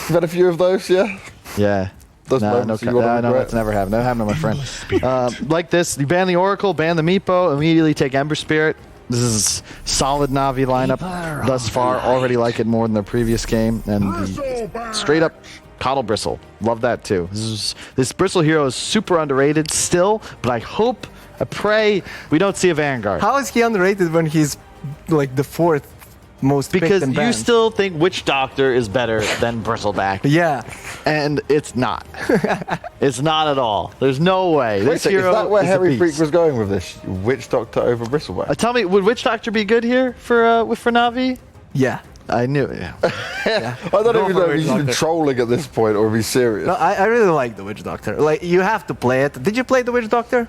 You've had a few of those, yeah? Yeah. Those No, moments you wanna regret? that's never happened. Never happened to my friend. Like this, you ban the Oracle, ban the Meepo, immediately take Ember Spirit. This is solid Na'Vi lineup thus far. Already like it more than the previous game. And the straight up Coddle Bristle. Love that too. This Bristle hero is super underrated still, but I pray we don't see a Vanguard. How is he underrated when he's like the 4th most picked Because and you banned? still think Witch Doctor is better than Bristleback. Yeah. And it's not. It's not at all. There's no way. This Wait, hero is that where is a Harry Freak beast. was going with this? Witch Doctor over Bristleback? Tell me, would Witch Doctor be good here for Na'Vi? Yeah. I knew it. Yeah. Yeah. I don't Go even for know if Witch he's even Doctor. trolling at this point or if he's serious. No, I really like the Witch Doctor. Like, you have to play it. Did you play the Witch Doctor?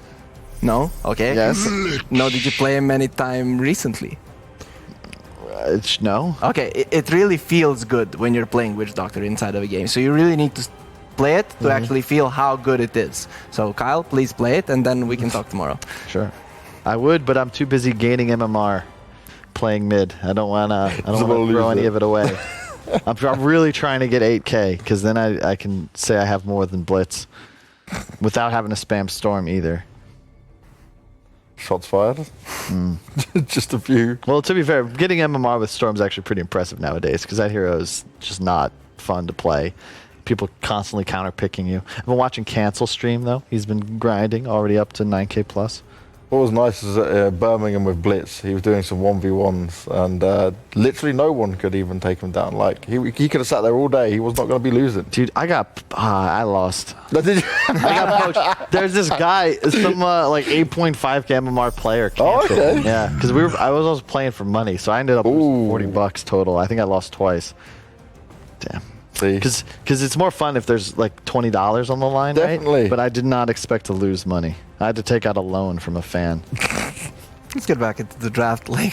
No? Okay. Yes. No, did you play him any time recently? No. Okay, it really feels good when you're playing Witch Doctor inside of a game. So you really need to play it to actually feel how good it is. So Kyle, please play it, and then we can talk tomorrow. Sure. I would, but I'm too busy gaining MMR, playing mid. I don't want to throw any of it away. I'm really trying to get 8K, because then I can say I have more than Blitz without having to spam Storm either. Shots fired. Just a few. Well, to be fair, getting MMR with Storm is actually pretty impressive nowadays, because that hero is just not fun to play. People constantly counter-picking you. I've been watching Cancel stream, though. He's been grinding, already up to 9K plus. What was nice is at Birmingham with Blitz, he was doing some 1v1s, and literally no one could even take him down. Like, he could have sat there all day. He was not going to be losing. Dude, I lost. Did you? I got poached. There's this guy, some like 8.5K MMR player. Oh, Canceled. okay. Yeah, because I was also playing for money, so I ended up losing Ooh. $40 total. I think I lost twice. Damn. See? Because it's more fun if there's like $20 on the line, Definitely. right? But I did not expect to lose money. I had to take out a loan from a fan. Let's get back into the draft. Like,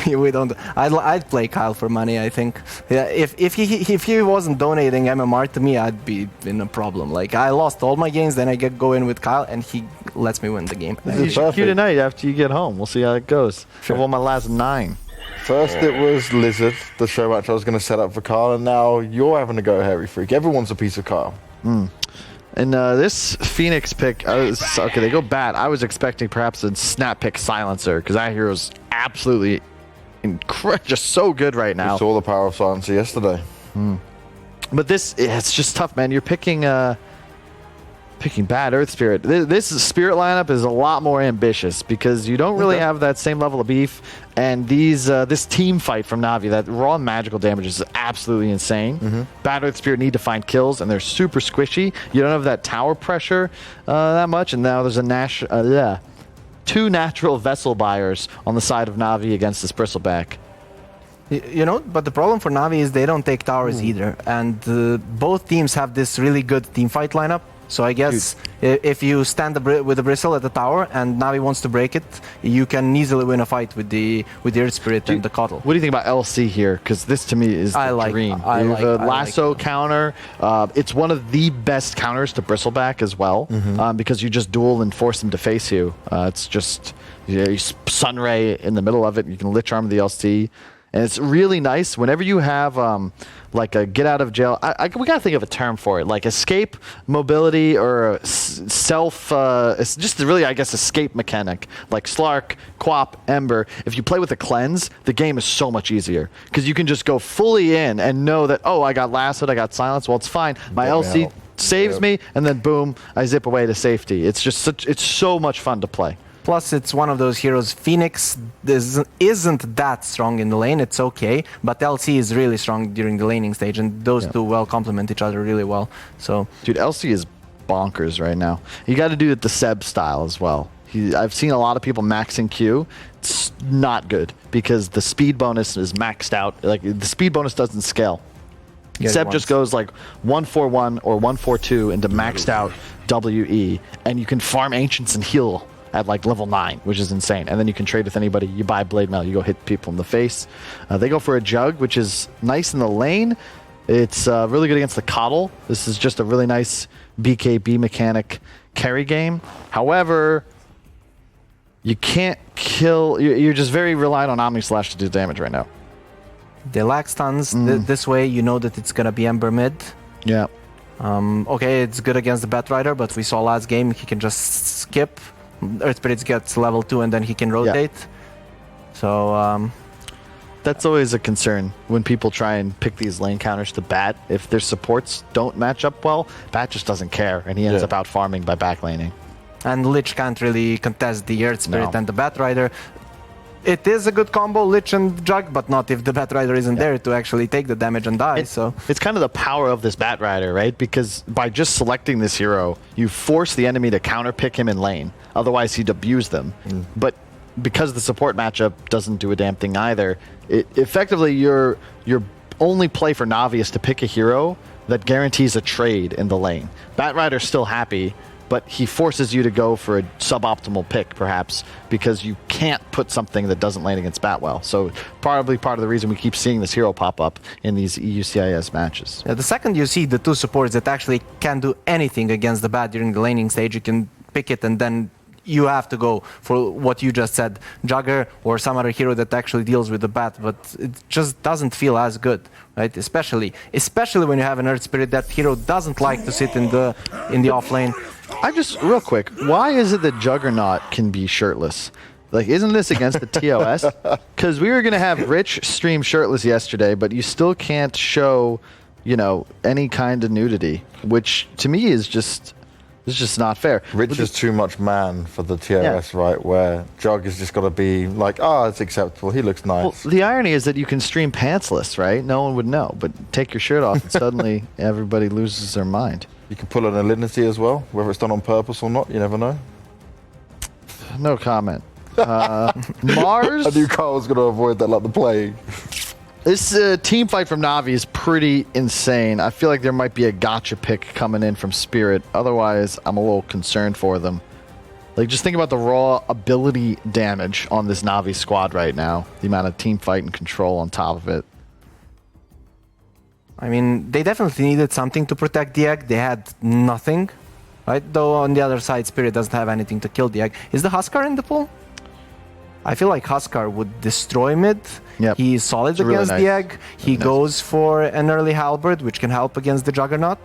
we don't. I'd play Kyle for money. I think. Yeah. If he wasn't donating MMR to me, I'd be in a problem. Like, I lost all my games, then I go in with Kyle, and he lets me win the game. This You is should queue perfect. tonight after you get home. We'll see how it goes. Sure. I won my last 9. First it was Lizard, the show match I was going to set up for Kyle, and now you're having to go Harry Freak. Everyone's a piece of Kyle. And this Phoenix pick, okay, they go bat. I was expecting perhaps a snap pick Silencer, because that hero's absolutely just so good right now. We saw the power of Silencer yesterday. But it's just tough, man. You're picking bad Earth Spirit. This Spirit lineup is a lot more ambitious, because you don't really have that same level of beef. And this team fight from Na'Vi, that raw magical damage is absolutely insane. Bad Earth Spirit need to find kills, and they're super squishy. You don't have that tower pressure that much. And now there's two natural vessel buyers on the side of Na'Vi against this Bristleback. You know, but the problem for Na'Vi is they don't take towers either, and both teams have this really good team fight lineup. So I guess if you stand with the Bristle at the tower and Na'Vi wants to break it, you can easily win a fight with the Earth Spirit and the Coddle. What do you think about LC here? Because this to me is the dream. I You like- have a I lasso like- counter. It's one of the best counters to Bristleback as well, because you just duel and force them to face you. It's just you Sunray in the middle of it. You can Lich Arm the LC. And it's really nice whenever you have like a get out of jail. We gotta think of a term for it, like escape mobility or self. It's just really, I guess, escape mechanic, like Slark, Quap, Ember. If you play with a cleanse, the game is so much easier, because you can just go fully in and know that, oh, I got lassoed, I got silenced. Well, it's fine. My LC saves me, and then boom, I zip away to safety. It's just it's so much fun to play. Plus, it's one of those heroes. Phoenix isn't that strong in the lane. It's okay, but LC is really strong during the laning stage, and those two well complement each other really well. So, dude, LC is bonkers right now. You got to do it the Seb style as well. I've seen a lot of people maxing Q. It's not good, because the speed bonus is maxed out. Like, the speed bonus doesn't scale. Seb just goes like 141 or 142 into maxed out WE, and you can farm Ancients and heal at like level 9, which is insane. And then you can trade with anybody. You buy Blade Mail, you go hit people in the face. They go for a Jug, which is nice in the lane. It's really good against the Coddle. This is just a really nice BKB mechanic carry game. However, you can't kill. You're just very reliant on Omni Slash to do damage right now. They lack stuns. This way, you know that it's gonna be Ember mid. Yeah. Okay, it's good against the Batrider, but we saw last game he can just skip. Earth Spirits gets level 2 and then he can rotate. So that's always a concern when people try and pick these lane counters to Bat. If their supports don't match up well, Bat just doesn't care, and he ends up out farming by backlaning. And Lich can't really contest the Earth Spirit and the Batrider. It is a good combo, Lich and Jug, but not if the Batrider isn't there to actually take the damage and die. So it's kind of the power of this Batrider, right? Because by just selecting this hero, you force the enemy to counterpick him in lane. Otherwise, he'd abuse them. But because the support matchup doesn't do a damn thing either, effectively your only play for NaVi is to pick a hero that guarantees a trade in the lane. Batrider's still happy, but he forces you to go for a suboptimal pick, perhaps, because you can't put something that doesn't lane against Bat well. So probably part of the reason we keep seeing this hero pop up in these EU-CIS matches. The second you see the two supports that actually can do anything against the Bat during the laning stage, you can pick it and then you have to go for what you just said, Jugger or some other hero that actually deals with the Bat, but it just doesn't feel as good, right? Especially when you have an Earth Spirit, that hero doesn't like to sit in the off lane. I just, real quick, why is it that Juggernaut can be shirtless? Like, isn't this against the TOS? Because we were going to have Rich stream shirtless yesterday, but you still can't show, you know, any kind of nudity, which to me is just... It's just not fair. Rich is too much man for the TOS, right? Where Jug has just got to be like, it's acceptable. He looks nice. Well, the irony is that you can stream pantsless, right? No one would know. But take your shirt off and suddenly everybody loses their mind. You can pull an alinity as well, whether it's done on purpose or not. You never know. No comment. Mars? I knew Carl was going to avoid that like the plague. This team fight from NaVi is pretty insane. I feel like there might be a gotcha pick coming in from Spirit. Otherwise, I'm a little concerned for them. Like, just think about the raw ability damage on this NaVi squad right now. The amount of team fight and control on top of it. I mean, they definitely needed something to protect the egg. They had nothing, right? Though on the other side, Spirit doesn't have anything to kill the egg. Is the Huskar in the pool? I feel like Huskar would destroy mid. Yep. He's solid against the egg. He goes for an early halberd, which can help against the Juggernaut.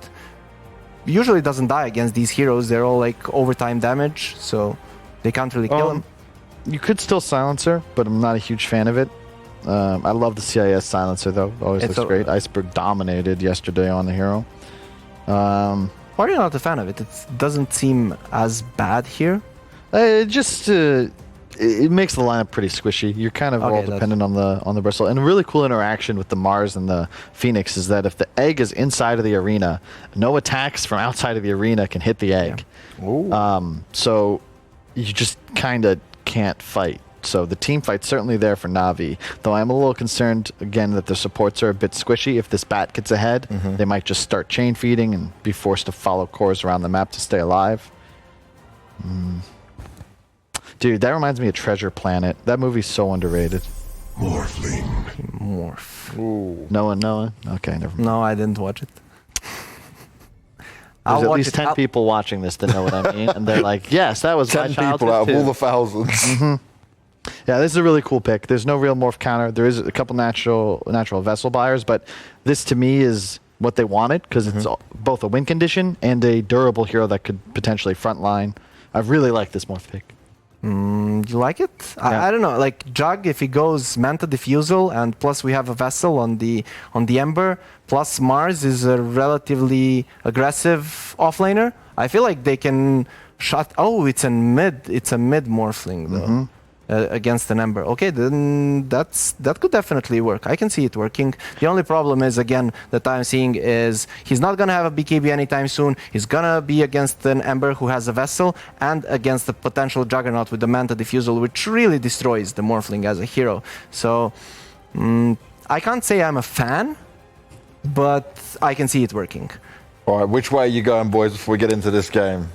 Usually doesn't die against these heroes. They're all like overtime damage, so they can't really kill him. You could still silencer, but I'm not a huge fan of it. I love the CIS silencer, though. Always looks great. Iceberg dominated yesterday on the hero. Why are you not a fan of it? It doesn't seem as bad here. It just... it makes the lineup pretty squishy. You're kind of all dependent on the bristle. And a really cool interaction with the Mars and the Phoenix is that if the egg is inside of the arena, no attacks from outside of the arena can hit the egg. Yeah. So you just kind of can't fight. So the team fight's certainly there for NaVi, though I'm a little concerned, again, that the supports are a bit squishy. If this Bat gets ahead, they might just start chain feeding and be forced to follow cores around the map to stay alive. Dude, that reminds me of Treasure Planet. That movie's so underrated. Morph. Ooh. Noah? Okay, never mind. No, I didn't watch it. There's at least 10 people watching this that know what I mean, and they're like, yes, that was 10 my childhood people out of too. all the thousands. Yeah, this is a really cool pick. There's no real morph counter. There is a couple natural vessel buyers, but this to me is what they wanted because it's both a win condition and a durable hero that could potentially frontline. I really like this morph pick. You like it? Yeah. I don't know. Like Jug, if he goes Manta Diffusal, and plus we have a Vessel on the Ember, plus Mars is a relatively aggressive offlaner. I feel like they can shut. Oh, it's a mid Morphling though. Against an Ember. Okay, then that could definitely work. I can see it working. The only problem is, again, that I'm seeing is he's not going to have a BKB anytime soon. He's going to be against an Ember who has a Vessel and against the potential Juggernaut with the Manta Diffusal, which really destroys the Morphling as a hero. So I can't say I'm a fan, but I can see it working. All right, which way are you going, boys, before we get into this game?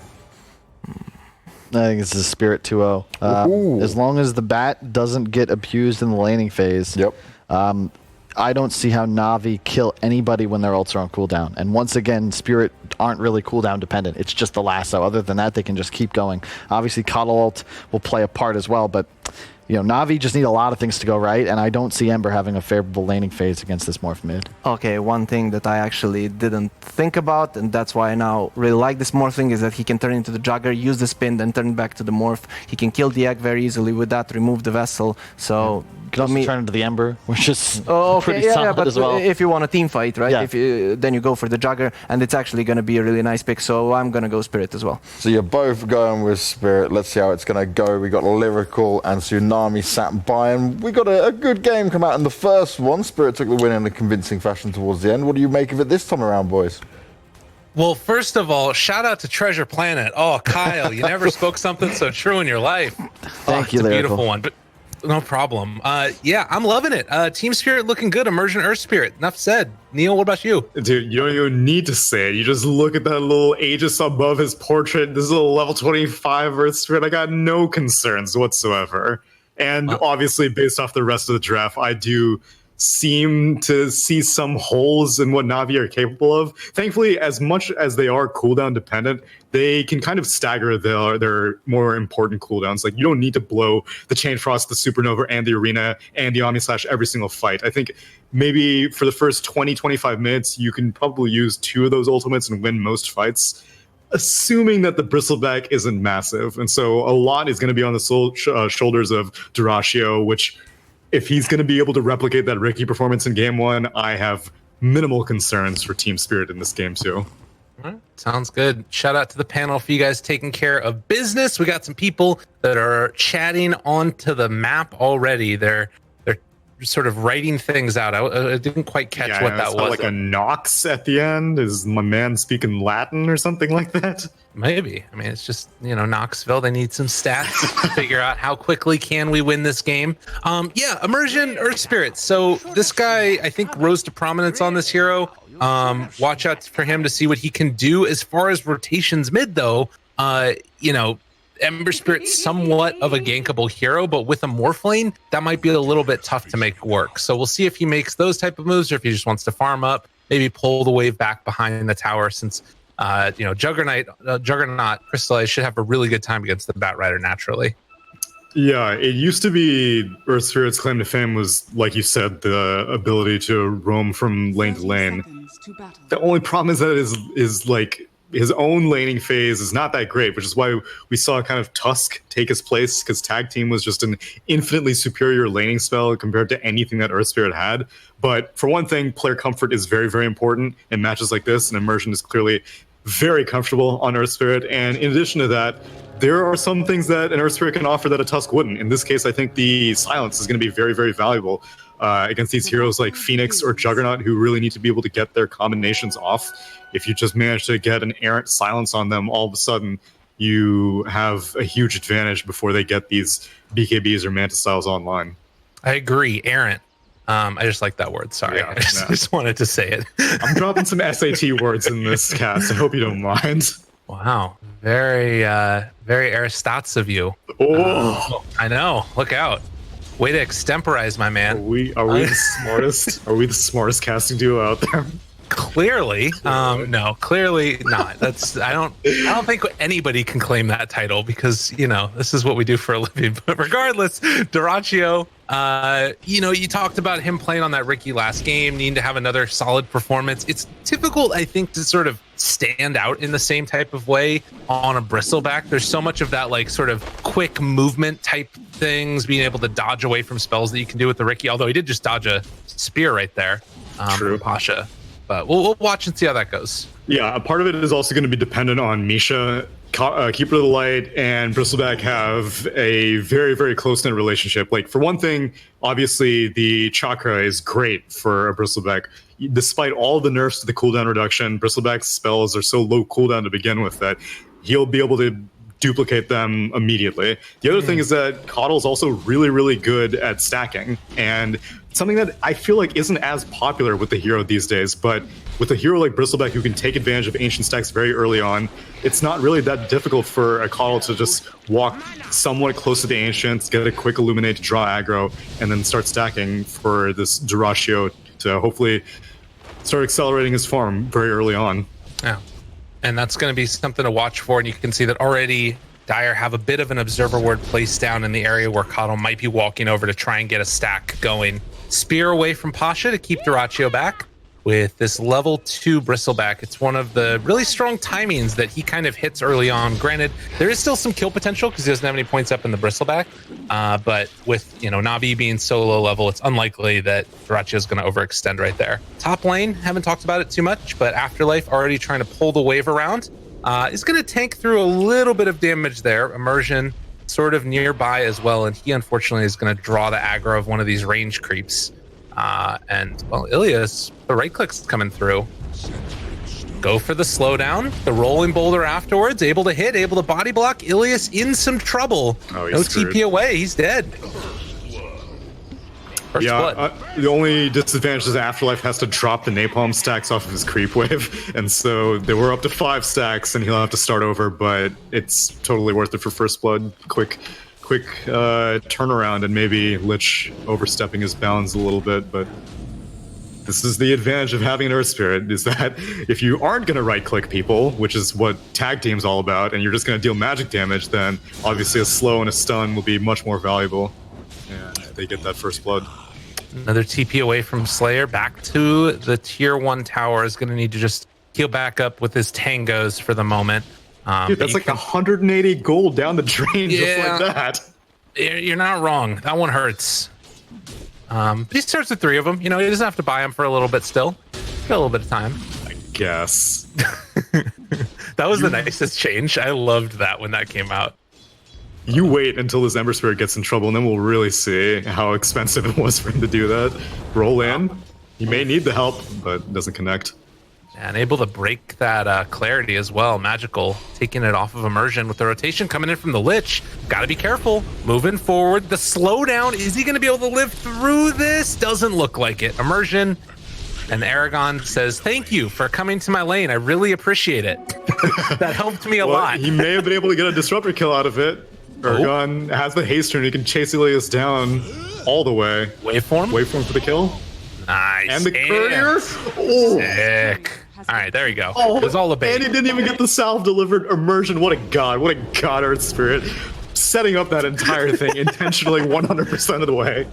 I think it's a Spirit 2-0. As long as the Bat doesn't get abused in the laning phase, I don't see how NaVi kill anybody when their ults are on cooldown. And once again, Spirit aren't really cooldown dependent. It's just the lasso. Other than that, they can just keep going. Obviously, Coddle ult will play a part as well, but Na'Vi just need a lot of things to go right, and I don't see Ember having a favorable laning phase against this morph mid. Okay, one thing that I actually didn't think about, and that's why I now really like this morph thing, is that he can turn into the Jugger, use the spin, then turn back to the morph. He can kill the egg very easily with that, remove the vessel. So You could also turn into the Ember, which is pretty yeah, solid but as well. if you want a team fight, right? Yeah. Then you go for the Jugger, and it's actually going to be a really nice pick. So I'm going to go Spirit as well. So you're both going with Spirit. Let's see how it's going to go. We got Lyrical and Tsunami sat by, and we got a good game come out in the first one. Spirit took the win in a convincing fashion towards the end. What do you make of it this time around, boys? Well, first of all, shout out to Treasure Planet. Oh, Kyle, you never spoke something so true in your life. Thank you, it's a Lyrical. beautiful one, but no problem. Yeah, I'm loving it. Team Spirit looking good. Immersion Earth Spirit. Enough said. Neil, what about you? Dude, you don't even need to say it. You just look at that little Aegis above his portrait. This is a level 25 Earth Spirit. I got no concerns whatsoever. And obviously, based off the rest of the draft, I do seem to see some holes in what Na'Vi are capable of. Thankfully, as much as they are cooldown dependent, they can kind of stagger their more important cooldowns. Like, you don't need to blow the Chain Frost, the Supernova, and the Arena, and the Omni Slash every single fight. I think maybe for the first 20-25 minutes, you can probably use 2 of those ultimates and win most fights, assuming that the Bristleback isn't massive. And so a lot is going to be on the shoulders of Dyrachyo, which, if he's going to be able to replicate that Ricky performance in game 1, I have minimal concerns for Team Spirit in this game too. All right, sounds good. Shout out to the panel for you guys taking care of business. We got some people that are chatting onto the map already. They're sort of writing things out. I didn't quite catch what that was. Like a Nox at the end. Is my man speaking Latin or something like that? Maybe. I mean, it's just, Knoxville. They need some stats to figure out how quickly can we win this game. Yeah, Immersion Earth Spirit. So this guy, I think, rose to prominence on this hero. Watch out for him to see what he can do. As far as rotations mid, though, Ember Spirit's somewhat of a gankable hero, but with a Morphlane, that might be a little bit tough to make work. So we'll see if he makes those type of moves or if he just wants to farm up, maybe pull the wave back behind the tower, since Juggernaut, Crystallize should have a really good time against the Batrider naturally. Yeah, it used to be Earth Spirit's claim to fame was, like you said, the ability to roam from lane to lane. The only problem is that is like his own laning phase is not that great, which is why we saw kind of Tusk take his place, because Tag Team was just an infinitely superior laning spell compared to anything that Earth Spirit had. But for one thing, player comfort is very, very important in matches like this, and Immersion is clearly very comfortable on Earth Spirit. And in addition to that, there are some things that an Earth Spirit can offer that a Tusk wouldn't. In this case, I think the Silence is going to be very, very valuable against these heroes like Phoenix or Juggernaut, who really need to be able to get their combinations off. If you just manage to get an errant Silence on them, all of a sudden you have a huge advantage before they get these BKBs or Manta Styles online. I agree, errant. I just like that word. Sorry, Yeah, I just wanted to say it. I'm dropping some SAT words in this cast. I hope you don't mind. Wow, very Aristots of you. Oh, I know. Look out. Way to extemporize, my are man. we the smartest? Are we the smartest casting duo out there? Clearly, no, clearly not. I don't think anybody can claim that title, because this is what we do for a living. But regardless, Dyrachyo, you talked about him playing on that Ricky last game, needing to have another solid performance. It's difficult, I think, to sort of stand out in the same type of way on a Bristleback. There's so much of that, like, sort of quick movement type things, being able to dodge away from spells that you can do with the Ricky. Although he did just dodge a spear right there, True. from Pasha. But we'll watch and see how that goes. Yeah, a part of it is also going to be dependent on Misha. Keeper of the Light and Bristleback have a very, very close-knit relationship. Like, for one thing, obviously the Chakra is great for a Bristleback. Despite all the nerfs to the cooldown reduction, Bristleback's spells are so low cooldown to begin with that he'll be able to duplicate them immediately. The other thing is that Coddle's also really, really good at stacking, and something that I feel like isn't as popular with the hero these days, but with a hero like Bristleback who can take advantage of ancient stacks very early on, it's not really that difficult for a Coddle to just walk somewhat close to the ancients, get a quick illuminate to draw aggro, and then start stacking for this Dyrachyo to hopefully start accelerating his farm very early on. Yeah. And that's going to be something to watch for. And you can see that already Dire have a bit of an observer ward placed down in the area where Coddle might be walking over to try and get a stack going. Spear away from Pasha to keep Dyrachyo back with this level 2 Bristleback. It's one of the really strong timings that he kind of hits early on. Granted, there is still some kill potential because he doesn't have any points up in the Bristleback. But with, you know, NaVi being so low level, it's unlikely that Dyrachyo is going to overextend right there. Top lane, haven't talked about it too much, but Afterlife already trying to pull the wave around. Is going to tank through a little bit of damage there. Immersion sort of nearby as well, and he unfortunately is going to draw the aggro of one of these range creeps. And, well, Ilias, the right click's coming through. Go for the slowdown, the rolling boulder afterwards, able to hit, able to body block. Ilias in some trouble. Oh, no screwed. TP away, he's dead. First blood. The only disadvantage is Afterlife has to drop the napalm stacks off of his creep wave, and so they were up to 5 stacks, and he'll have to start over, but it's totally worth it for first blood. Quick turnaround, and maybe Lich overstepping his bounds a little bit, but this is the advantage of having an Earth Spirit, is that if you aren't going to right-click people, which is what tag team's all about, and you're just going to deal magic damage, then obviously a slow and a stun will be much more valuable, and they get that first blood. Another TP away from Slayer. Back to the tier 1 tower. Is going to need to just heal back up with his tangos for the moment. Dude, that's like 180 gold down the drain just like that. You're not wrong. That one hurts. But he starts with 3 of them. You know, he doesn't have to buy them for a little bit still. Got a little bit of time. I guess. That was the nicest change. I loved that when that came out. You wait until this Ember Spirit gets in trouble, and then we'll really see how expensive it was for him to do that. Roll in. He may need the help, but it doesn't connect. And able to break that clarity as well. Magical, taking it off of Immersion with the rotation coming in from the Lich. Gotta be careful. Moving forward. The slowdown. Is he going to be able to live through this? Doesn't look like it. Immersion. And Aragon says, thank you for coming to my lane. I really appreciate it. That helped me a lot. He may have been able to get a Disruptor kill out of it. Aragon has the haste turn. He can chase Ilias down all the way. Waveform for the kill. Nice. And the courier. Oh. Sick. All right, there you go. It was all a bait. And he didn't even get the salve delivered. Immersion. What a god. What a god, Earth Spirit. Setting up that entire thing intentionally 100% of the way.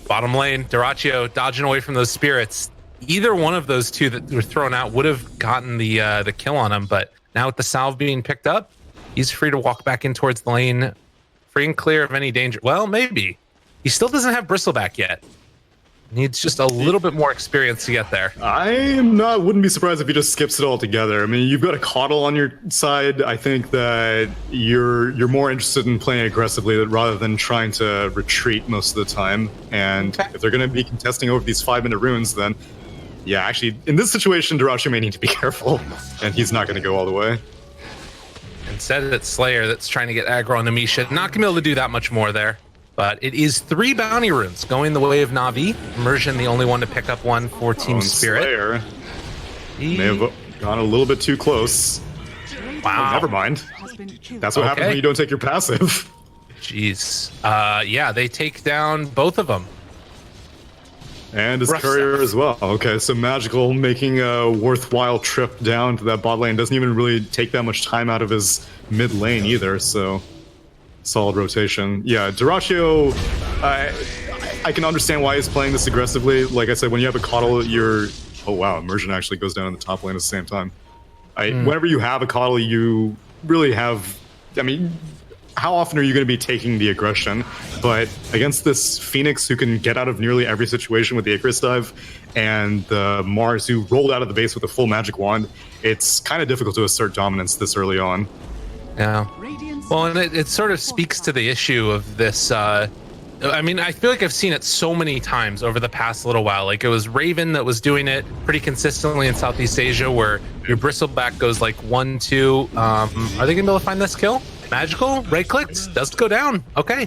Bottom lane, Dyrachyo dodging away from those spirits. Either one of those two that were thrown out would have gotten the kill on him, but now with the salve being picked up, he's free to walk back in towards the lane, free and clear of any danger. Well, maybe. He still doesn't have Bristleback yet. Needs just a little bit more experience to get there. Wouldn't be surprised if he just skips it altogether. I mean, you've got a Coddle on your side. I think that you're more interested in playing aggressively rather than trying to retreat most of the time. And if they're going to be contesting over these 5-minute runes, then yeah, actually, in this situation, Dyrachyo may need to be careful, and he's not going to go all the way. Instead, it's Slayer that's trying to get aggro on the Misha. Not going to be able to do that much more there. But it is 3 bounty runes going the way of NaVi. Immersion, the only one to pick up one for Team Spirit. Slayer may have gone a little bit too close. Wow. Oh, never mind. That's what happens when you don't take your passive. Jeez. Yeah, they take down both of them. And his courier as well. Okay, so Magical making a worthwhile trip down to that bot lane. Doesn't even really take that much time out of his mid lane either, so solid rotation. Yeah, Dyrachyo, I can understand why he's playing this aggressively. Like I said, when you have a Coddle, you're... Oh wow, Immersion actually goes down in the top lane at the same time. Whenever you have a Coddle, you really have... I mean, how often are you going to be taking the aggression? But against this Phoenix who can get out of nearly every situation with the Icarus dive, and the Mars who rolled out of the base with a full magic wand, it's kind of difficult to assert dominance this early on. Yeah. Well, and it sort of speaks to the issue of this. I mean, I feel like I've seen it so many times over the past little while. Like, it was Raven that was doing it pretty consistently in Southeast Asia, where your Bristleback goes like 1-2. Are they gonna be able to find this kill? Magical, right-clicked, does go down. Okay.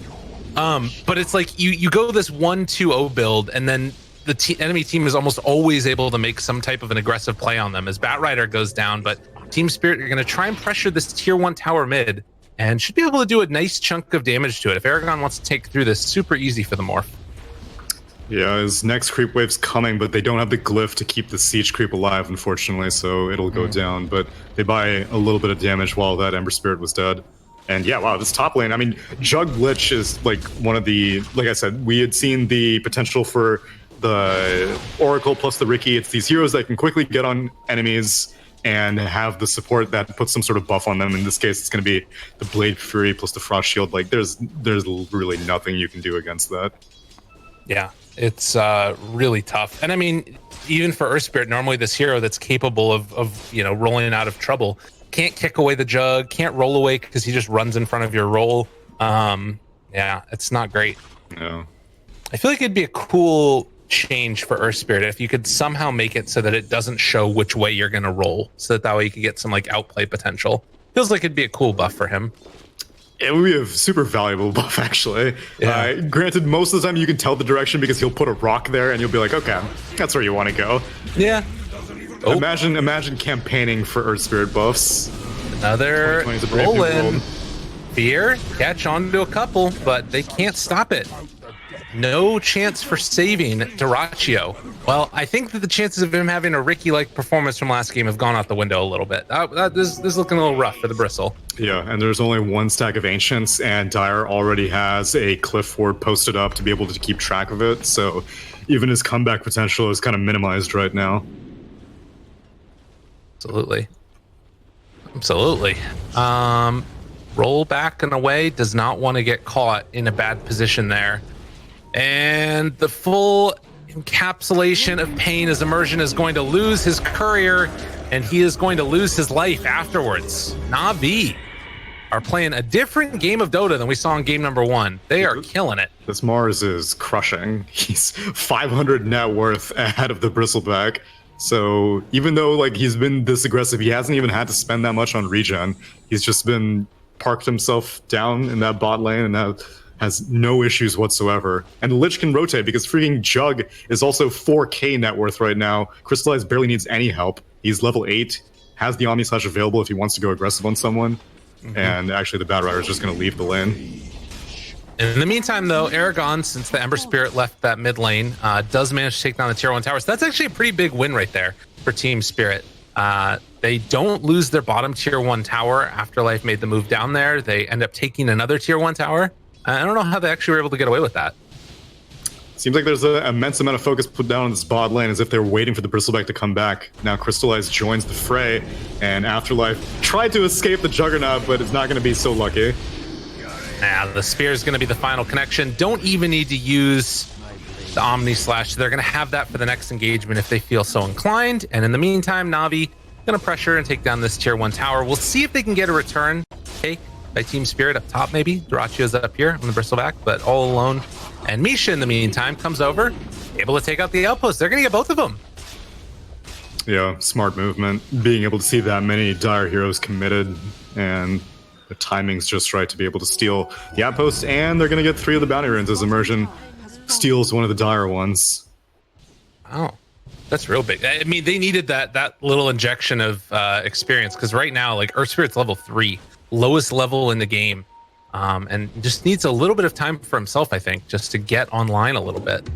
But it's like you go this 1-2-0 build, and then the enemy team is almost always able to make some type of an aggressive play on them as Batrider goes down. But Team Spirit, you're going to try and pressure this tier 1 tower mid, and should be able to do a nice chunk of damage to it. If Aragon wants to take through this, super easy for the Morph. Yeah, his next creep wave's coming, but they don't have the glyph to keep the siege creep alive, unfortunately, so it'll go down. But they buy a little bit of damage while that Ember Spirit was dead. And yeah, wow, this top lane, I mean, Jug Lich is like one of the, like I said, we had seen the potential for the Oracle plus the Riki. It's these heroes that can quickly get on enemies and have the support that puts some sort of buff on them. In this case, it's going to be the Blade Fury plus the Frost Shield. Like, there's really nothing you can do against that. Yeah, it's really tough. And I mean, even for Earth Spirit, normally this hero that's capable of you know, rolling out of trouble can't kick away the Jug, can't roll away because he just runs in front of your roll. Yeah, it's not great. No. I feel like it'd be a cool change for Earth Spirit if you could somehow make it so that it doesn't show which way you're going to roll, so that way you could get some like outplay potential. Feels like it'd be a cool buff for him. It would be a super valuable buff, actually. Yeah. Granted, most of the time you can tell the direction because he'll put a rock there and you'll be like, okay, that's where you want to go. Yeah. Oh. Imagine campaigning for Earth Spirit buffs. Another 2020 is a brave new roll-in. world. Fear, catch on to a couple, but they can't stop it. No chance for saving Dyrachyo. Well, I think that the chances of him having a Riki-like performance from last game have gone out the window a little bit. This is looking a little rough for the Bristle. Yeah, and there's only one stack of Ancients, and Dire already has a Cliff Ward posted up to be able to keep track of it, so even his comeback potential is kind of minimized right now. Absolutely. Absolutely. Roll back and away, does not want to get caught in a bad position there. And the full encapsulation of pain as Immersion is going to lose his courier, and he is going to lose his life afterwards. NaVi are playing a different game of Dota than we saw in game number 1. They are killing it. This Mars is crushing. He's 500 net worth ahead of the Bristleback. So even though like he's been this aggressive, he hasn't even had to spend that much on regen. He's just been parked himself down in that bot lane and now has no issues whatsoever. And the Lich can rotate because freaking Jug is also 4k net worth right now. Crystallize barely needs any help. He's level 8, has the Omni Slash available if he wants to go aggressive on someone. And actually the Bat Rider is just going to leave the lane. In the meantime, though, Aragon, since the Ember Spirit left that mid lane, does manage to take down the tier 1 tower. So that's actually a pretty big win right there for Team Spirit. They don't lose their bottom tier 1 tower. Afterlife made the move down there. They end up taking another tier 1 tower. I don't know how they actually were able to get away with that. Seems like there's an immense amount of focus put down on this bot lane as if they're waiting for the Bristleback to come back. Now Crystallize joins the fray, and Afterlife tried to escape the Juggernaut, but it's not going to be so lucky. Nah, the spear is going to be the final connection. Don't even need to use the Omni Slash. They're going to have that for the next engagement if they feel so inclined. And in the meantime, NaVi going to pressure and take down this tier 1 tower. We'll see if they can get a return take by Team Spirit up top maybe. Dyrachyo's up here on the Bristleback, but all alone. And Misha, in the meantime, comes over, able to take out the outpost. They're going to get both of them. Yeah, smart movement. Being able to see that many Dire heroes committed, and the timing's just right to be able to steal the outpost, and they're going to get 3 of the bounty runes as Immersion steals one of the Dire ones. Oh, that's real big. I mean, they needed that little injection of experience, because right now, like, Earth Spirit's level 3, lowest level in the game, and just needs a little bit of time for himself, I think, just to get online a little bit. A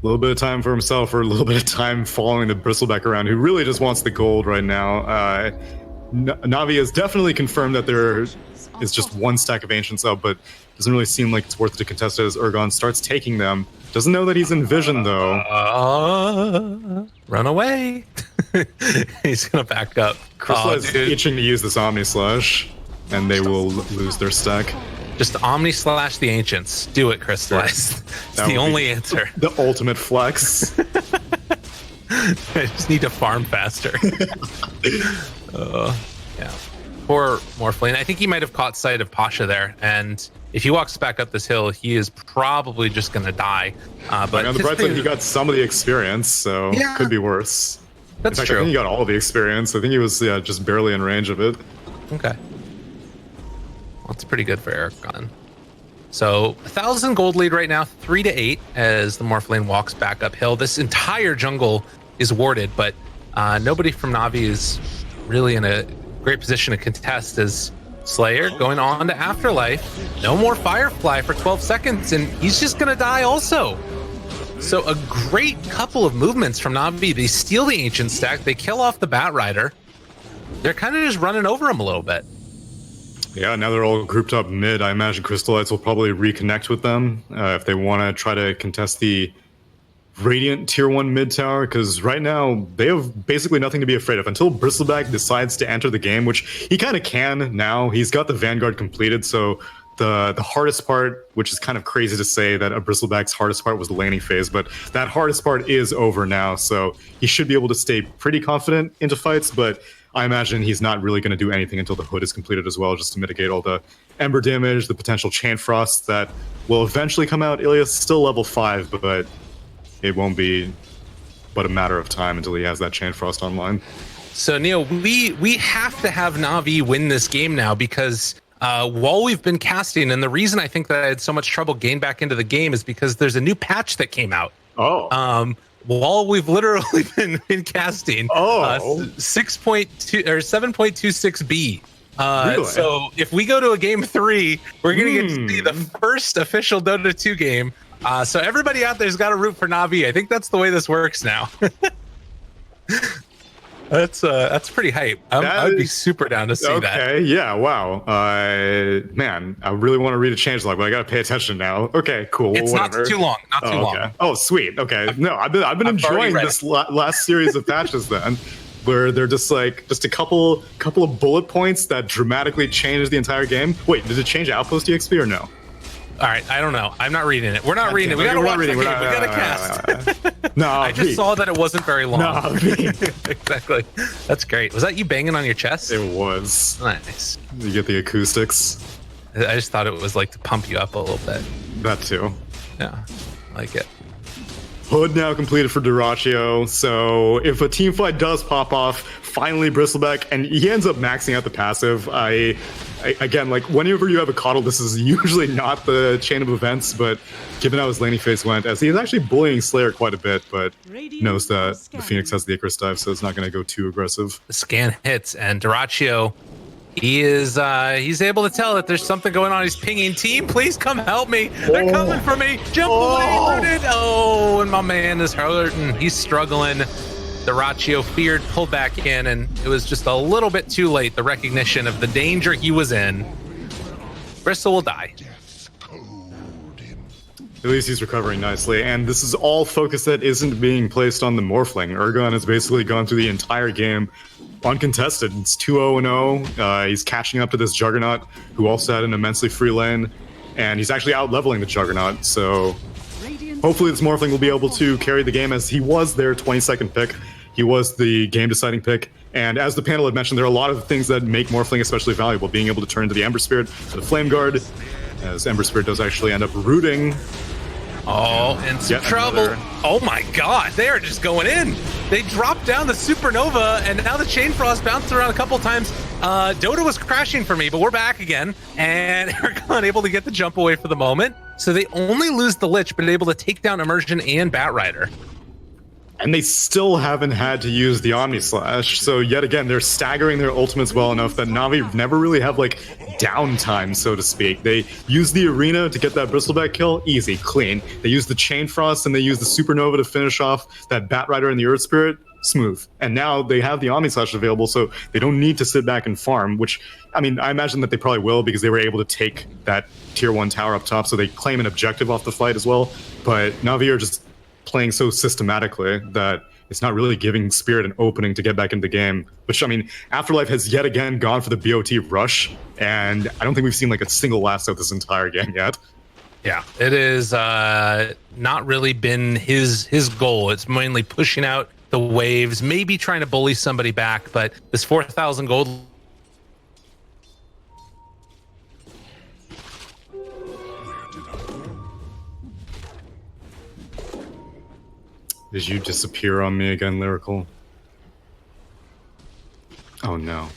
little bit of time for himself, or a little bit of time following the Bristleback around, who really just wants the gold right now. NaVi has definitely confirmed that there is just 1 stack of Ancients up, but doesn't really seem like it's worth it to contest it as Urgon starts taking them. Doesn't know that he's in vision, though. Run away. He's going to back up. Crystal is itching to use this Omni Slash, and they will lose their stack. Just Omni Slash the Ancients. Do it, Crystallize. It's the only answer. The ultimate flex. I just need to farm faster. Yeah. Poor Morphling. I think he might have caught sight of Pasha there, and if he walks back up this hill, he is probably just going to die. But on the bright side, he got some of the experience, so it could be worse. That's in fact, true. I think he got all of the experience. I think he was just barely in range of it. Okay. Well, that's pretty good for Aragon. So 1,000 gold lead right now, 3-8 as the Morphling walks back uphill. This entire jungle is warded, but nobody from NaVi is really in a great position to contest as Slayer going on to Afterlife. No more Firefly for 12 seconds, and he's just going to die also. So a great couple of movements from NaVi. They steal the Ancient stack. They kill off the Bat Rider. They're kind of just running over him a little bit. Yeah, now they're all grouped up mid. I imagine Crystallites will probably reconnect with them if they want to try to contest the Radiant tier 1 mid tower, because right now they have basically nothing to be afraid of until Bristleback decides to enter the game, which he kind of can now. He's got the Vanguard completed, so the hardest part, which is kind of crazy to say that a Bristleback's hardest part was the laning phase, but that hardest part is over now, so he should be able to stay pretty confident into fights, but I imagine he's not really going to do anything until the hood is completed as well, just to mitigate all the Ember damage, the potential Chain Frost that will eventually come out. Ilias is still level 5, but it won't be but a matter of time until he has that Chain Frost online. So, Neil, we have to have NaVi win this game now because while we've been casting, and the reason I think that I had so much trouble getting back into the game is because there's a new patch that came out. Oh. While we've literally been casting 6.2 or 7.26B. Really? So if we go to a game 3, we're going to get to see the first official Dota 2 game. So everybody out there's got to root for NaVi. I think that's the way this works now. That's pretty hype. I would be super down to see that. Okay, yeah, wow. Man, I really want to read a changelog, but I got to pay attention now. Okay, cool. It's whatever. not too long. Not too long. Oh, sweet. Okay, no, I've been enjoying this last series of patches then, where they're just a couple of bullet points that dramatically change the entire game. Wait, did it change Outpost EXP or no? All right, I don't know. I'm not reading it. We're not reading it. We gotta watch the game. We gotta cast. No, I just saw that it wasn't very long. No, exactly. That's great. Was that you banging on your chest? it was. Nice. You get the acoustics. I just thought it was like to pump you up a little bit. That too. Yeah, I like it. Hood now completed for Dyrachyo, so if a team fight does pop off, finally Bristleback, and he ends up maxing out the passive. I again, like, whenever you have a Coddle, this is usually not the chain of events, but given how his laning phase went, as he's actually bullying Slayer quite a bit, but knows that the Phoenix has the Icarus dive, so it's not going to go too aggressive. The scan hits, and Dyrachyo, he's able to tell that there's something going on. He's pinging, team, please come help me. They're coming for me. Jump away, rooted. Oh, and my man is hurting. He's struggling. Dyrachyo feared, pulled back in, and it was just a little bit too late. The recognition of the danger he was in. Bristol will die. At least he's recovering nicely, and this is all focus that isn't being placed on the Morphling. Ergon has basically gone through the entire game uncontested. It's 2-0-0. He's catching up to this Juggernaut, who also had an immensely free lane, and he's actually out-leveling the Juggernaut, so hopefully this Morphling will be able to carry the game, as he was their 22nd pick. He was the game-deciding pick, and as the panel had mentioned, there are a lot of things that make Morphling especially valuable, being able to turn to the Ember Spirit, to the Flame Guard, as Ember Spirit does actually end up rooting. Oh, and some trouble. Oh my god, they are just going in. They dropped down the Supernova, and now the Chain Frost bounced around a couple times. Dota was crashing for me, but we're back again, and Ergon able to get the jump away for the moment. So they only lose the Lich, but able to take down Immersion and Batrider. And they still haven't had to use the Omni Slash, so yet again, they're staggering their ultimates well enough that NaVi never really have, like, downtime, so to speak. They use the Arena to get that Bristleback kill, easy, clean. They use the Chain Frost, and they use the Supernova to finish off that Batrider and the Earth Spirit, smooth. And now they have the Omni Slash available, so they don't need to sit back and farm, which, I mean, I imagine that they probably will, because they were able to take that Tier 1 tower up top, so they claim an objective off the fight as well. But NaVi are just playing so systematically that it's not really giving Spirit an opening to get back into the game, which, I mean, Afterlife has yet again gone for the BOT rush, and I don't think we've seen like a single last out this entire game yet. Yeah, it is not really been his goal. It's mainly pushing out the waves, maybe trying to bully somebody back, but this 4,000 gold. Did you disappear on me again, Lyrical? Oh no.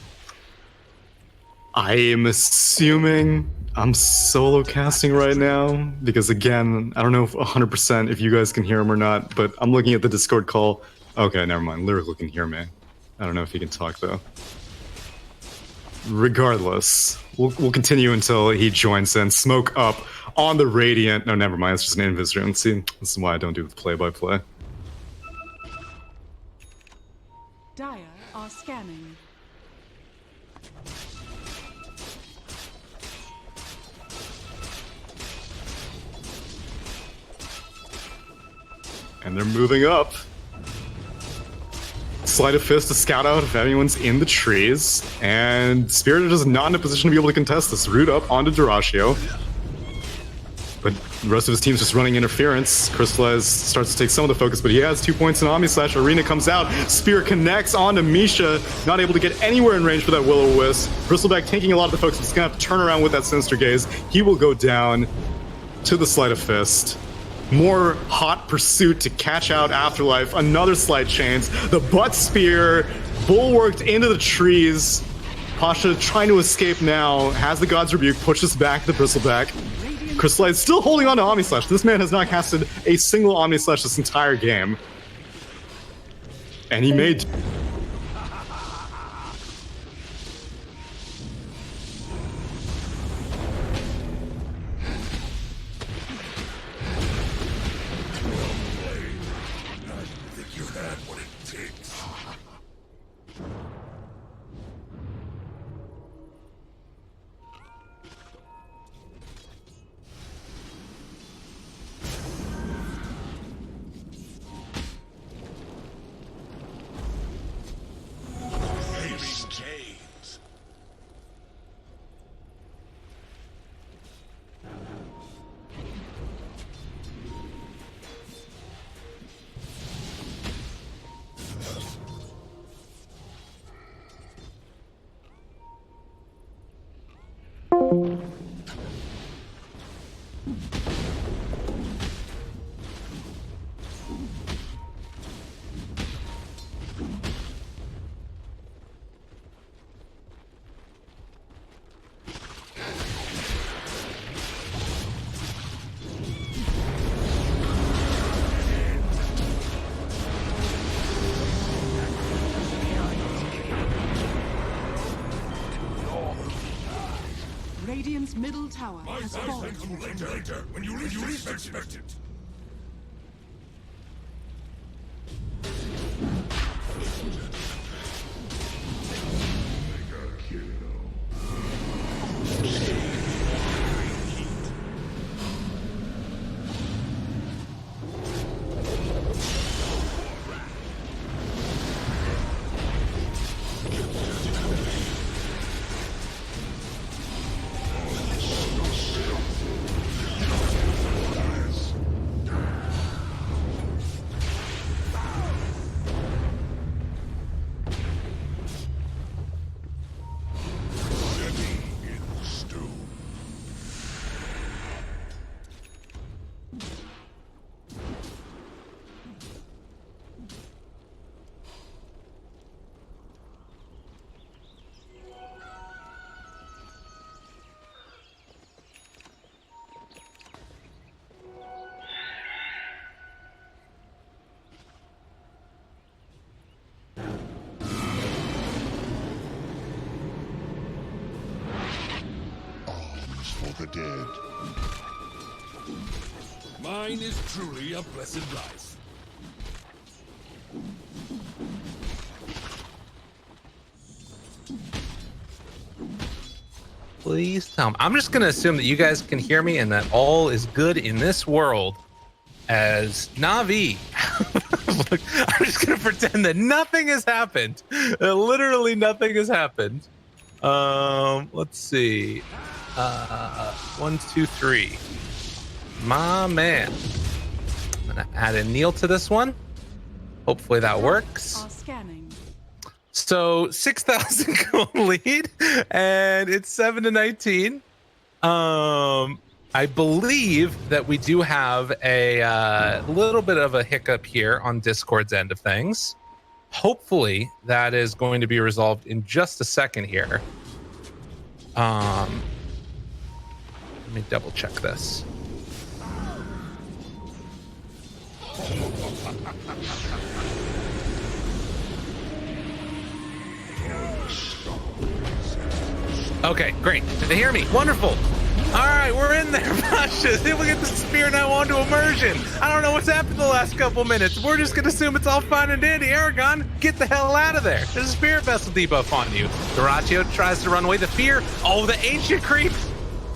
I am assuming I'm solo casting right now, because again, I don't know if 100% if you guys can hear him or not, but I'm looking at the Discord call. Okay, never mind. Lyrical can hear me. I don't know if he can talk though. Regardless, we'll continue until he joins in. Smoke up on the Radiant. No, never mind. It's just an invis rune. See, this is why I don't do the play-by-play. Dire are scanning. And they're moving up. Sleight of Fist to scout out if anyone's in the trees. And Spirit is just not in a position to be able to contest this. Root up onto Duraccio. But the rest of his team's just running interference. Crystallize starts to take some of the focus, but he has 2 points in Omni Slash. Arena comes out. Spear connects onto Misha. Not able to get anywhere in range for that Will-O-Wisp. Bristleback taking a lot of the focus, but he's going to have to turn around with that Sinister Gaze. He will go down to the Sleight of Fist. More hot pursuit to catch out Afterlife. Another Slide Chains. The Butt Spear bulwarked into the trees. Pasha trying to escape now. Has the God's Rebuke. Pushes back the Bristleback. Crystallize still holding on to Omni Slash. This man has not casted a single Omni Slash this entire game. And he made... Radiant's middle tower has fallen. Later, when you least expect it. For the dead. Mine is truly a blessed life. Please tell me. I'm just going to assume that you guys can hear me and that all is good in this world as NaVi. Look, I'm just going to pretend that nothing has happened. Literally nothing has happened. Let's see. 1, 2, 3. My man. I'm going to add a Neil to this one. Hopefully that works. So 6,000 goal lead, and it's 7-19. I believe that we do have a little bit of a hiccup here on Discord's end of things. Hopefully that is going to be resolved in just a second here. Let me double check this. Okay, great. Did they hear me? Wonderful. All right, we're in there, Pasha. See if we get the spear now onto immersion. I don't know what's happened the last couple minutes. We're just going to assume it's all fine and dandy. Aragon, get the hell out of there. There's a spirit vessel debuff on you. Duraccio tries to run away. The fear. Oh, the ancient creep.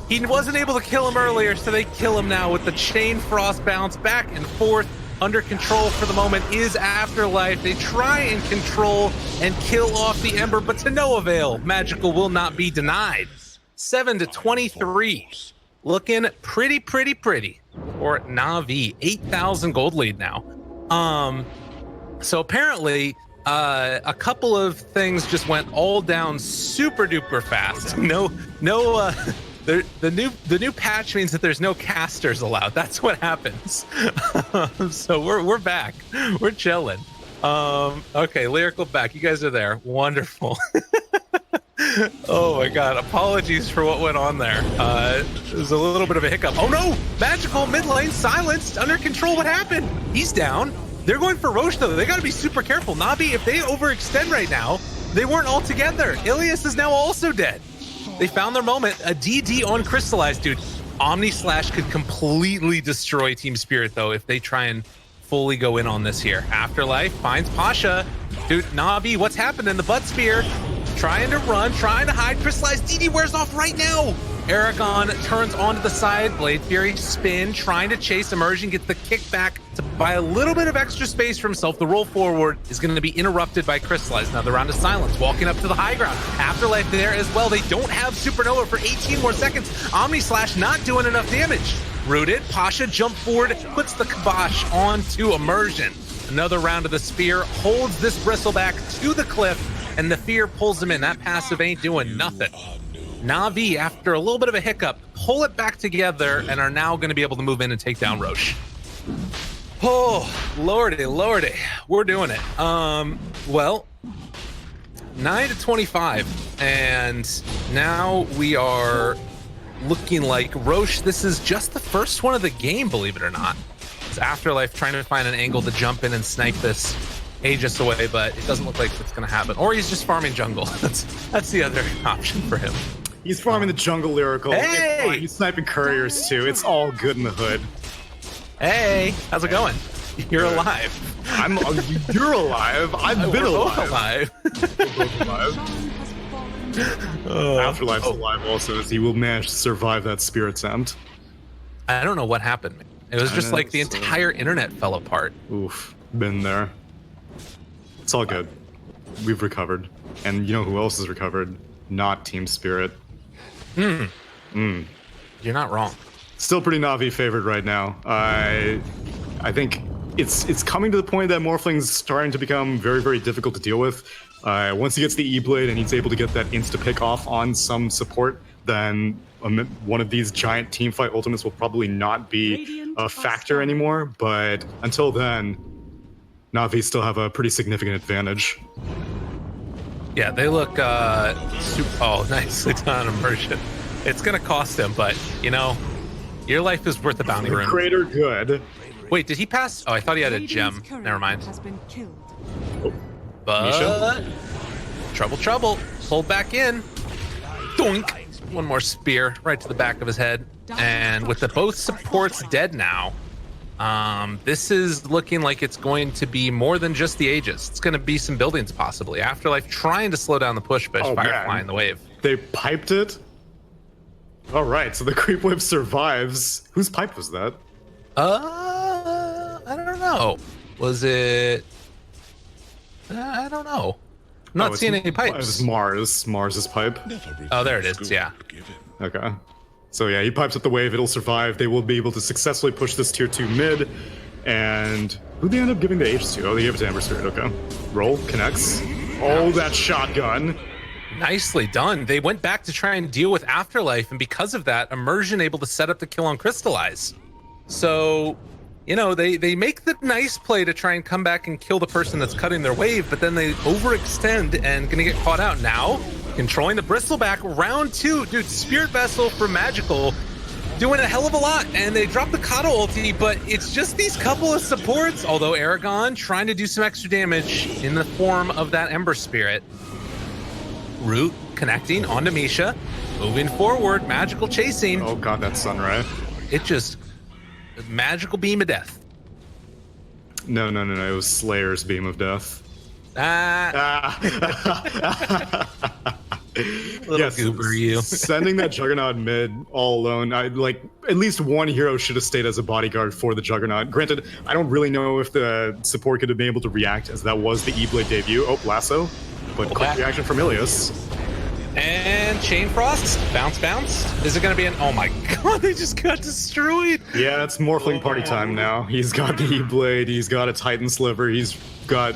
He wasn't able to kill him earlier, so they kill him now with the chain frost bounce back and forth. under control for the moment is Afterlife. They try and control and kill off the Ember, but to no avail. Magical will not be denied. 7-23. Looking pretty for NaVi. 8,000 gold lead now. So apparently, a couple of things just went all down super duper fast. The new patch means that there's no casters allowed. That's what happens. So we're back. We're chilling. Okay, Lyrical back. You guys are there. Wonderful. Oh my god. Apologies for what went on there. It was a little bit of a hiccup. Oh no! Magical mid lane silenced. Under control. What happened? He's down. They're going for Roche though. They got to be super careful. NaVi, if they overextend right now, they weren't all together. Ilias is now also dead. They found their moment. A DD on Crystallize, dude. Omni Slash could completely destroy Team Spirit though if they try and fully go in on this here. Afterlife finds Pasha. Dude, NaVi, what's happening? The Butt Spear trying to run, trying to hide. Crystallize DD wears off right now. Aragon turns onto the side. Blade Fury spin, trying to chase Immersion, gets the kickback to buy a little bit of extra space for himself. The roll forward is going to be interrupted by Crystallize. Another round of silence, walking up to the high ground. Afterlife there as well. They don't have Supernova for 18 more seconds. Omni Slash not doing enough damage. Rooted, Pasha jump forward, puts the kibosh onto Immersion. Another round of the spear holds this bristleback to the cliff, and the fear pulls him in. That passive ain't doing nothing. NaVi, after a little bit of a hiccup, pull it back together and are now going to be able to move in and take down Roche. Oh, lordy. We're doing it. Well, 9-25, and now we are looking like Roche. This is just the first one of the game, believe it or not. It's Afterlife trying to find an angle to jump in and snipe this Aegis away, but it doesn't look like it's going to happen. Or he's just farming jungle. That's the other option for him. He's farming the jungle, Lyrical. Hey! He's sniping couriers too. It's all good in the hood. Hey, how's it going? You're alive. You're alive. I've been alive. Both alive. Afterlife's alive also, as he will manage to survive that spirit attempt. I don't know what happened. It was just like the entire internet fell apart. Oof, been there. It's all good. We've recovered. And you know who else has recovered? Not Team Spirit. You're not wrong. Still pretty NaVi favored right now. I think it's coming to the point that Morphling's starting to become very difficult to deal with. Once he gets the E-Blade and he's able to get that insta-pick off on some support, then one of these giant teamfight ultimates will probably not be a factor anymore. But until then, NaVi still have a pretty significant advantage. Yeah, they look nicely done, Immersion. It's gonna cost him, but you know, your life is worth a bounty rune. Greater good. Wait, did he pass? Oh, I thought he had a gem. Never mind. Has been killed. But Misha? trouble. Pulled back in. Doink. One more spear right to the back of his head. And with the both supports dead now, this is looking like it's going to be more than just the Aegis. It's going to be some buildings possibly. Afterlife trying to slow down the push, but Firefly in the wave. They piped it? All right, so the creep wave survives. Whose pipe was that? I don't know. Was it? I don't know. I'm not seeing any pipes. It was Mars. Mars's pipe. Oh, there it is. Yeah. Okay. So yeah, he pipes up the wave. It'll survive. They will be able to successfully push this tier 2 mid. And who'd they end up giving the H to? Oh, they gave it to Ember Spirit. Okay. Roll connects. Oh, that shotgun. Nicely done. They went back to try and deal with Afterlife, and because of that, Immersion able to set up the kill on Crystallize. So, you know, they make the nice play to try and come back and kill the person that's cutting their wave, but then they overextend and gonna get caught out. Now, controlling the Bristleback, round 2. Dude, Spirit Vessel for Magical doing a hell of a lot, and they drop the Kato ulti, but it's just these couple of supports, although Aragon trying to do some extra damage in the form of that Ember Spirit. Root connecting onto Misha, moving forward, Magical chasing. Oh god, that Sunray. It just, magical beam of death. No, it was Slayer's beam of death. Little goober you. Sending that Juggernaut mid all alone, at least one hero should have stayed as a bodyguard for the Juggernaut. Granted, I don't really know if the support could have been able to react, as that was the E-Blade debut. Oh, lasso. But quick reaction from Ilias. And Chain Frost, bounce. Is it going to be an? Oh my god, they just got destroyed. Yeah, it's Morphling party time now. He's got the E-Blade, he's got a Titan Sliver, he's got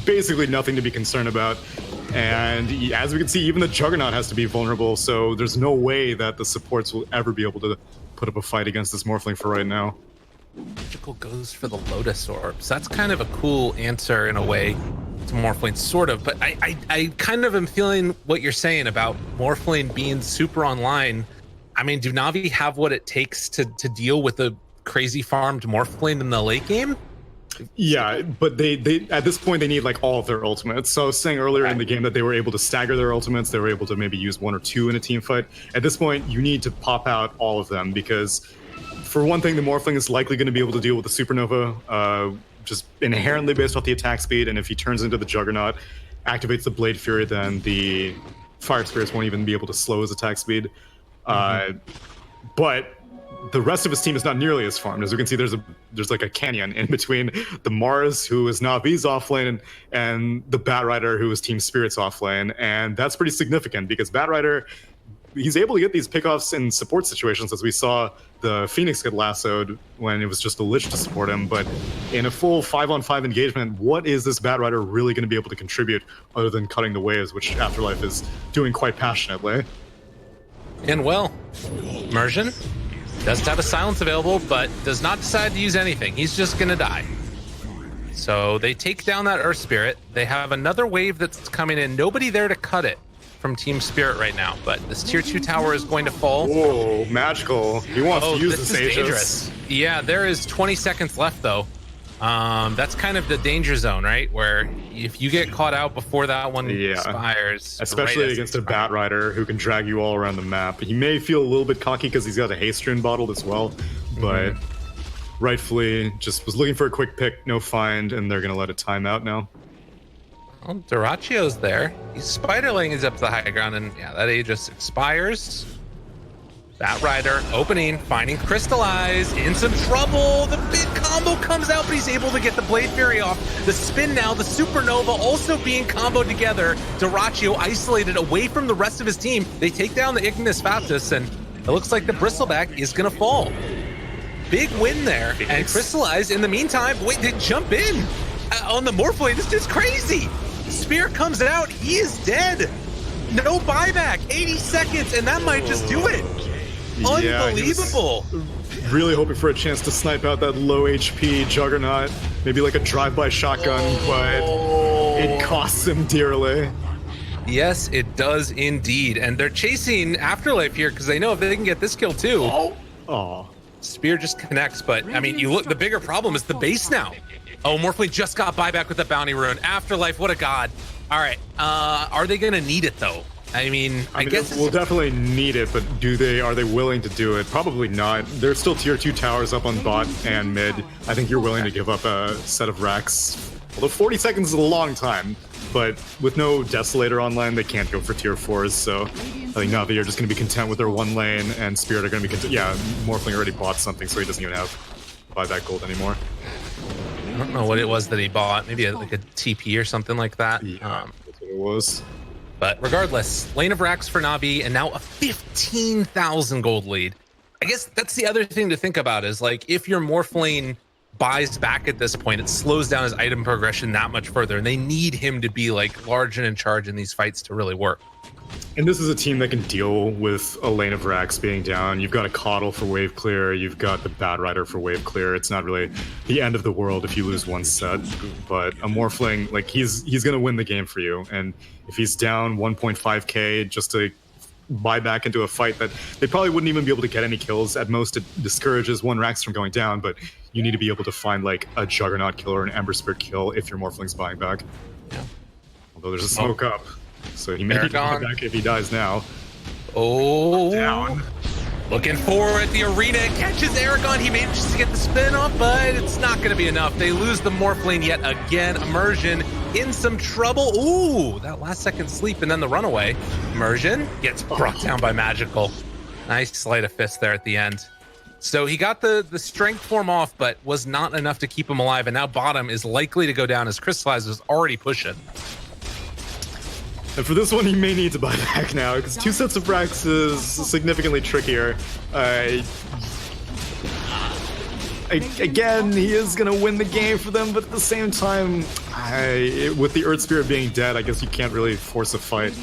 basically nothing to be concerned about. And as we can see, even the Juggernaut has to be vulnerable, so there's no way that the supports will ever be able to put up a fight against this Morphling for right now. Magical goes for the Lotus Orbs. That's kind of a cool answer in a way to Morphling, sort of, but I kind of am feeling what you're saying about Morphling being super online. I mean, do NaVi have what it takes to deal with a crazy farmed Morphling in the late game? Yeah, but they at this point they need like all of their ultimates. So I was saying earlier in the game that they were able to stagger their ultimates, they were able to maybe use 1 or 2 in a team fight. At this point, you need to pop out all of them, because for one thing, the Morphling is likely going to be able to deal with the Supernova, just inherently based off the attack speed, and if he turns into the Juggernaut, activates the Blade Fury, then the Fire Spirits won't even be able to slow his attack speed. But the rest of his team is not nearly as farmed. As you can see, there's like a canyon in between the Mars, who is NaVi's offlane, and the Batrider, who is Team Spirit's offlane, and that's pretty significant because Batrider, he's able to get these pickoffs in support situations, as we saw the Phoenix get lassoed when it was just a Lich to support him. But in a full 5-on-5 engagement, what is this Batrider really going to be able to contribute other than cutting the waves, which Afterlife is doing quite passionately? And well, Immersion does have a silence available, but does not decide to use anything. He's just gonna die. So they take down that Earth Spirit. They have another wave that's coming in. Nobody there to cut it from Team Spirit right now, but this tier 2 tower is going to fall. Whoa, magical. He wants to use this Aegis. Dangerous. Yeah, there is 20 seconds left though. That's kind of the danger zone, right? Where if you get caught out before that one expires, especially against a Batrider who can drag you all around the map. He may feel a little bit cocky because he's got a haste rune bottled as well, but rightfully just was looking for a quick pick, no find, and they're gonna let a timeout now. Well, Duracio's there. He's spiderling is up to the high ground, and yeah, that Aegis expires. Batrider opening, finding Crystallize, in some trouble. The big combo comes out, but he's able to get the Blade Fury off. The spin now, the Supernova also being comboed together. Duracio isolated away from the rest of his team. They take down the Ignis Fatuus, and it looks like the Bristleback is gonna fall. Big win there, and Crystallize in the meantime, wait, they jump in on the Morphling. This dude's crazy. Spear comes out, he is dead. No buyback, 80 seconds, and that might just do it. Unbelievable. Yeah, really hoping for a chance to snipe out that low HP Juggernaut. Maybe like a drive-by shotgun, but it costs him dearly. Yes, it does indeed. And they're chasing Afterlife here because they know if they can get this kill too. Spear just connects, but I mean, you look, the bigger problem is the base now. Oh, Morphling just got buyback with the bounty rune. Afterlife, what a god. All right, are they gonna need it though? I mean, I guess we'll definitely need it, but are they willing to do it? Probably not. There's still tier 2 towers up on bot and mid. I think you're willing to give up a set of racks. Although 40 seconds is a long time, but with no Desolator online, they can't go for tier 4s, so I think NaVi are just going to be content with their one lane, and Spirit are going to be content. Yeah, Morphling already bought something, so he doesn't even have buyback gold anymore. I don't know what it was that he bought. Maybe like a TP or something like that. Yeah, that's what it was. But regardless, lane of racks for NaVi, and now a 15,000 gold lead. I guess that's the other thing to think about is like if your Morphling buys back at this point, it slows down his item progression that much further, and they need him to be like large and in charge in these fights to really work. And this is a team that can deal with a lane of racks being down. You've got a Coddle for wave clear. You've got the Batrider for wave clear. It's not really the end of the world if you lose one set. But a Morphling, like he's going to win the game for you. And if he's down 1.5k just to buy back into a fight that they probably wouldn't even be able to get any kills. At most, it discourages one racks from going down. But you need to be able to find like a Juggernaut kill or an Ember Spirit kill if your Morphling's buying back. Yeah. Although there's a smoke up. So he may get back if he dies now. Oh, down. Looking for at the arena, catches Aragon. He manages to get the spin off, but it's not going to be enough. They lose the Morph lane yet again. Immersion in some trouble. Ooh, that last second sleep and then the runaway. Immersion gets brought down by Magical. Nice sleight of fist there at the end. So he got the strength form off, but was not enough to keep him alive. And now bottom is likely to go down as Crystallize was already pushing. And for this one, he may need to buy back now, because 2 sets of racks is significantly trickier. Again, he is going to win the game for them, but at the same time, with the Earth Spirit being dead, I guess you can't really force a fight.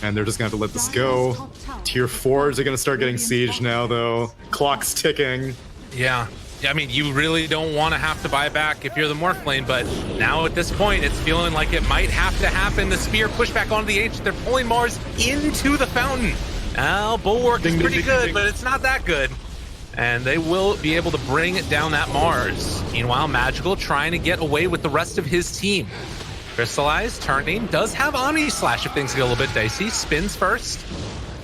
And they're just going to have to let this go. Tier 4s are going to start getting sieged now, though. Clock's ticking. Yeah. I mean, you really don't want to have to buy back if you're the Morph lane, but now at this point, it's feeling like it might have to happen. The spear push back onto the H. They're pulling Mars into the fountain. Now, Bulwark is pretty good, but it's not that good. And they will be able to bring down that Mars. Meanwhile, Magical trying to get away with the rest of his team. Crystallize, turning, does have Omni Slash if things get a little bit dicey. Spins first.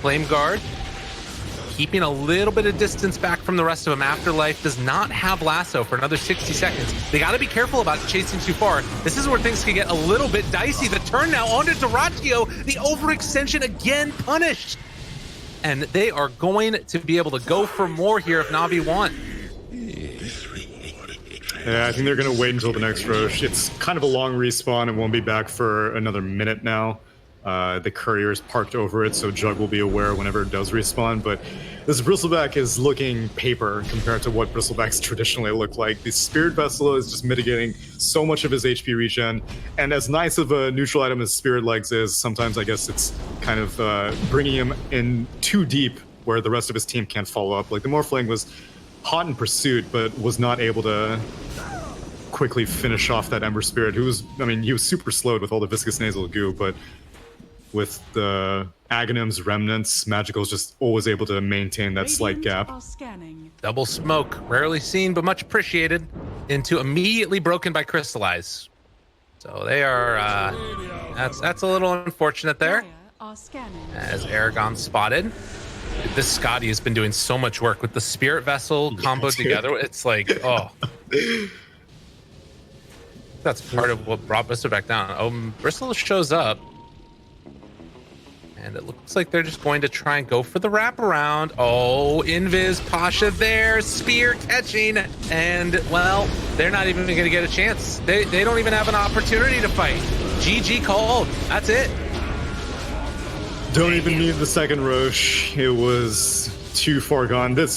Flame Guard. Keeping a little bit of distance back from the rest of them. Afterlife does not have Lasso for another 60 seconds. They got to be careful about chasing too far. This is where things can get a little bit dicey. The turn now onto Duraccio. The overextension again punished. And they are going to be able to go for more here if Navi want. Yeah, I think they're going to wait until the next Roche. It's kind of a long respawn and won't be back for another minute now. The courier is parked over it, so Jug will be aware whenever it does respawn, but this Bristleback is looking paper compared to what Bristlebacks traditionally look like. The Spirit Vessel is just mitigating so much of his HP regen, and as nice of a neutral item as Spirit Legs is, sometimes I guess it's kind of bringing him in too deep where the rest of his team can't follow up. Like, the Morphling was hot in pursuit, but was not able to quickly finish off that Ember Spirit, who was, I mean, he was super slowed with all the viscous nasal goo, but with the Aghanims, Remnants, Magical's just always able to maintain that slight gap. Double smoke, rarely seen but much appreciated, into immediately broken by Crystallize. So they are, that's a little unfortunate there. As Aragon spotted. This Scotty has been doing so much work with the Spirit Vessel combo together. It's like, oh. That's part of what brought Bristol back down. Bristol shows up. And it looks like they're just going to try and go for the wraparound. Oh, Invis, Pasha there, spear catching, and, well, they're not even going to get a chance. They don't even have an opportunity to fight. GG called. That's it. Don't even need the second Roche. It was too far gone. This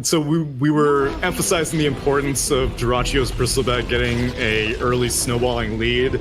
so we were emphasizing the importance of Duraccio's Bristleback getting a early snowballing lead.